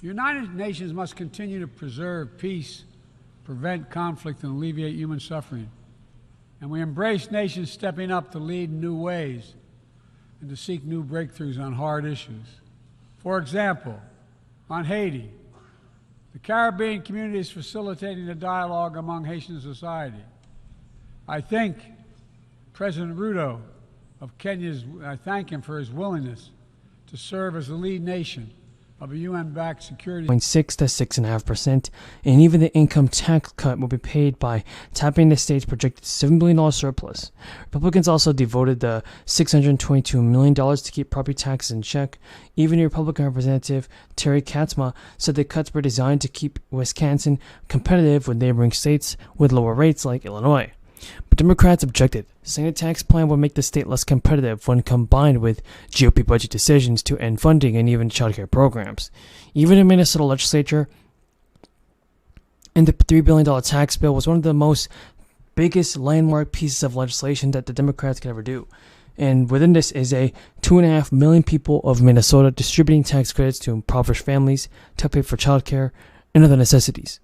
The United Nations must continue to preserve peace, prevent conflict, and alleviate human suffering. And we embrace nations stepping up to lead in new ways and to seek new breakthroughs on hard issues. For example, on Haiti, the Caribbean community is facilitating a dialogue among Haitian society. I thank President Ruto of Kenya, I thank him for his willingness to serve as the lead nation of a UN-backed security 0.6 to 6.5%, and even the income tax cut will be paid by tapping the state's projected $7 billion surplus. Republicans also devoted the $622 million to keep property taxes in check. Even Republican Representative Terry Katzma said the cuts were designed to keep Wisconsin competitive with neighboring states with lower rates like Illinois. But Democrats objected, saying the tax plan would make the state less competitive when combined with GOP budget decisions to end funding and even child care programs. Even the Minnesota legislature, and the $3 billion tax bill was one of the biggest landmark pieces of legislation that the Democrats could ever do. And within this is a 2.5 million people of Minnesota distributing tax credits to impoverished families to pay for child care and other necessities.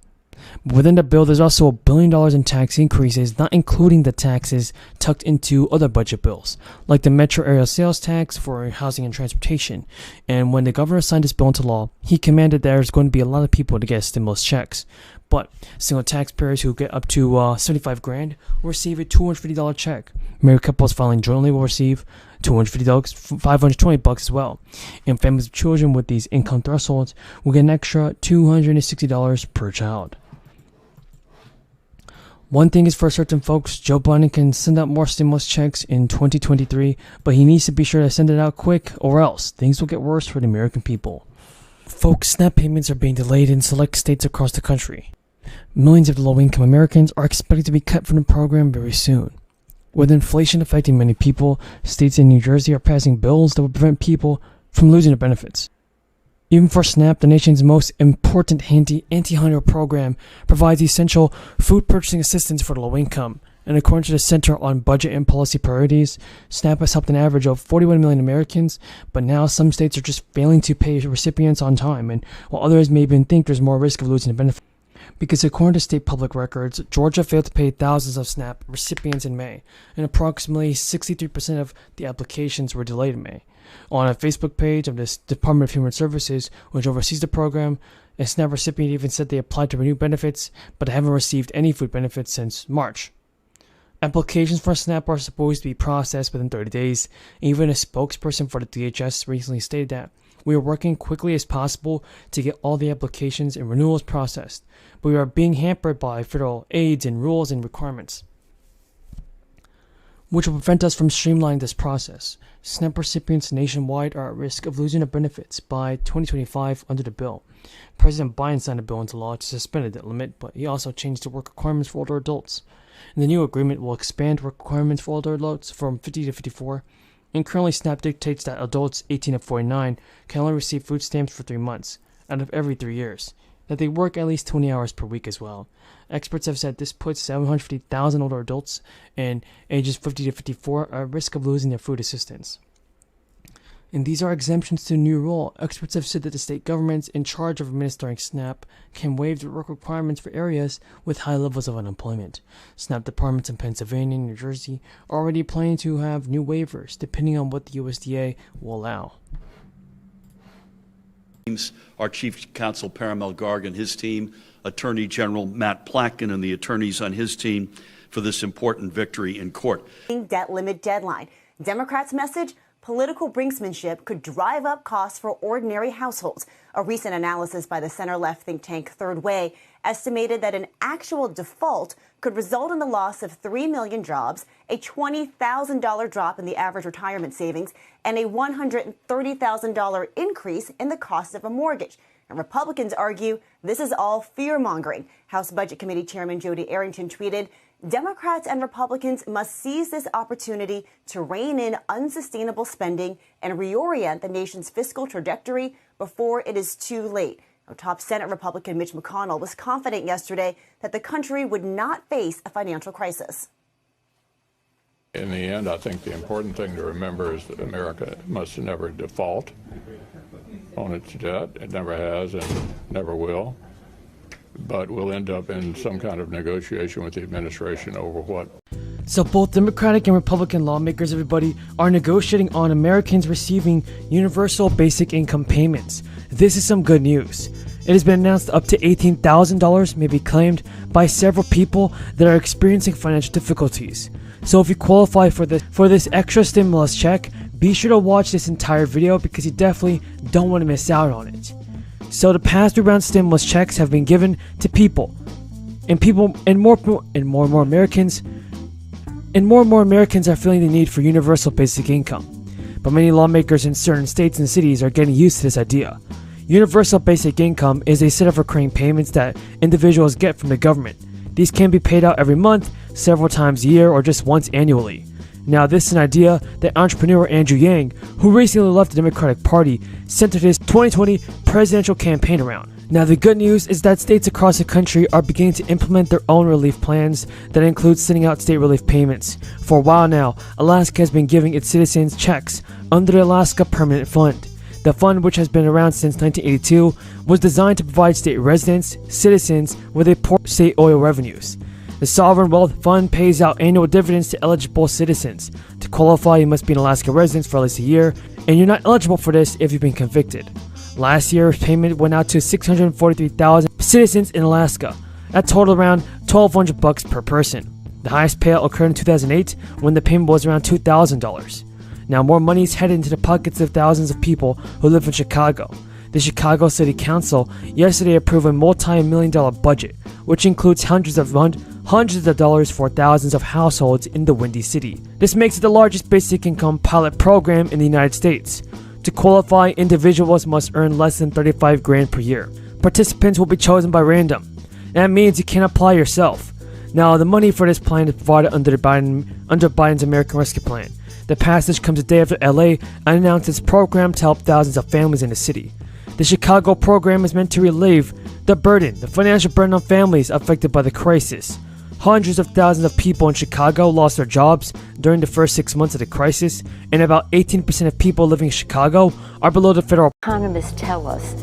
But within the bill, there's also $1 billion in tax increases, not including the taxes tucked into other budget bills, like the metro area sales tax for housing and transportation. And when the governor signed this bill into law, he commanded there's going to be a lot of people to get stimulus checks. But single taxpayers who get up to $75,000 will receive a $250 check. Married couples filing jointly will receive $250, $520 as well. And families of children with these income thresholds will get an extra $260 per child. One thing is for certain, folks, Joe Biden can send out more stimulus checks in 2023, but he needs to be sure to send it out quick, or else things will get worse for the American people. Folks, SNAP payments are being delayed in select states across the country. Millions of low-income Americans are expected to be cut from the program very soon. With inflation affecting many people, states in New Jersey are passing bills that will prevent people from losing their benefits. Even for SNAP, the nation's most important anti-hunger program provides essential food purchasing assistance for the low income. And according to the Center on Budget and Policy Priorities, SNAP has helped an average of 41 million Americans, but now some states are just failing to pay recipients on time, and while others may even think there's more risk of losing the benefit. Because according to state public records, Georgia failed to pay thousands of SNAP recipients in May, and approximately 63% of the applications were delayed in May. On a Facebook page of the Department of Human Services, which oversees the program, a SNAP recipient even said they applied to renew benefits, but haven't received any food benefits since March. Applications for SNAP are supposed to be processed within 30 days. Even a spokesperson for the DHS recently stated that we are working quickly as possible to get all the applications and renewals processed, but we are being hampered by federal aids and rules and requirements, which will prevent us from streamlining this process. SNAP recipients nationwide are at risk of losing their benefits by 2025 under the bill. President Biden signed a bill into law to suspend the debt limit, but he also changed the work requirements for older adults. And the new agreement will expand work requirements for older adults from 50 to 54. And currently, SNAP dictates that adults 18 to 49 can only receive food stamps for 3 months out of every 3 years, that they work at least 20 hours per week as well. Experts have said this puts 750,000 older adults and ages 50 to 54 at risk of losing their food assistance. And these are exemptions to the new rule. Experts have said that the state governments in charge of administering SNAP can waive the work requirements for areas with high levels of unemployment. SNAP departments in Pennsylvania and New Jersey are already planning to have new waivers depending on what the USDA will allow. Our Chief Counsel Paramel Garg and his team, Attorney General Matt Platkin and the attorneys on his team for this important victory in court. Debt limit deadline. Democrats' message: political brinksmanship could drive up costs for ordinary households. A recent analysis by the center-left think tank Third Way estimated that an actual default could result in the loss of 3 million jobs, a $20,000 drop in the average retirement savings, and a $130,000 increase in the cost of a mortgage. And Republicans argue this is all fear-mongering. House Budget Committee Chairman Jody Arrington tweeted, "Democrats and Republicans must seize this opportunity to rein in unsustainable spending and reorient the nation's fiscal trajectory before it is too late." Now, top Senate Republican Mitch McConnell was confident yesterday that the country would not face a financial crisis. In the end, I think the important thing to remember is that America must never default on its debt. It never has and never will. But we'll end up in some kind of negotiation with the administration over what. So both Democratic and Republican lawmakers, everybody, are negotiating on Americans receiving universal basic income payments. This is some good news. It has been announced up to $18,000 may be claimed by several people that are experiencing financial difficulties. So if you qualify for this extra stimulus check, be sure to watch this entire video because you definitely don't want to miss out on it. So the past 3 round stimulus checks have been given to people, and more and more Americans are feeling the need for universal basic income. But many lawmakers in certain states and cities are getting used to this idea. Universal basic income is a set of recurring payments that individuals get from the government. These can be paid out every month, several times a year, or just once annually. Now, this is an idea that entrepreneur Andrew Yang, who recently left the Democratic Party, centered his 2020 presidential campaign around. Now, the good news is that states across the country are beginning to implement their own relief plans that include sending out state relief payments. For a while now, Alaska has been giving its citizens checks under the Alaska Permanent Fund. The fund, which has been around since 1982, was designed to provide state residents, citizens, with a portion of state oil revenues. The Sovereign Wealth Fund pays out annual dividends to eligible citizens. To qualify, you must be an Alaska resident for at least a year, and you're not eligible for this if you've been convicted. Last year's payment went out to 643,000 citizens in Alaska. That totaled around $1,200 per person. The highest payout occurred in 2008 when the payment was around $2,000. Now more money is headed into the pockets of thousands of people who live in Chicago. The Chicago City Council yesterday approved a multi-million-dollar budget, which includes hundreds of dollars for thousands of households in the Windy City. This makes it the largest basic income pilot program in the United States. To qualify, individuals must earn less than $35,000 per year. Participants will be chosen by random. That means you can't apply yourself. Now, the money for this plan is provided under Biden's American Rescue Plan. The passage comes a day after LA announced its program to help thousands of families in the city. The Chicago program is meant to relieve the financial burden on families affected by the crisis. Hundreds of thousands of people in Chicago lost their jobs during the first 6 months of the crisis, and about 18% of people living in Chicago are below the federal. Economists tell us,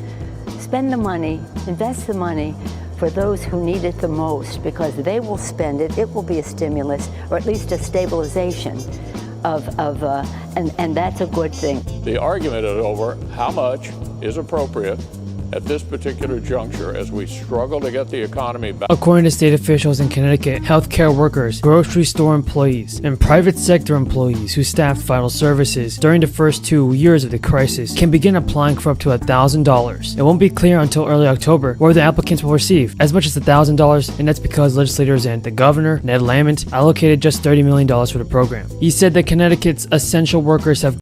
spend the money, invest the money for those who need it the most, because they will spend it. It will be a stimulus, or at least a stabilization and that's a good thing. The argument is over how much is appropriate at this particular juncture as we struggle to get the economy back. According to state officials in Connecticut, healthcare workers, grocery store employees, and private sector employees who staffed vital services during the first 2 years of the crisis can begin applying for up to $1,000. It won't be clear until early October where the applicants will receive as much as $1,000, and that's because legislators and the governor, Ned Lamont, allocated just $30 million for the program. He said that Connecticut's essential workers have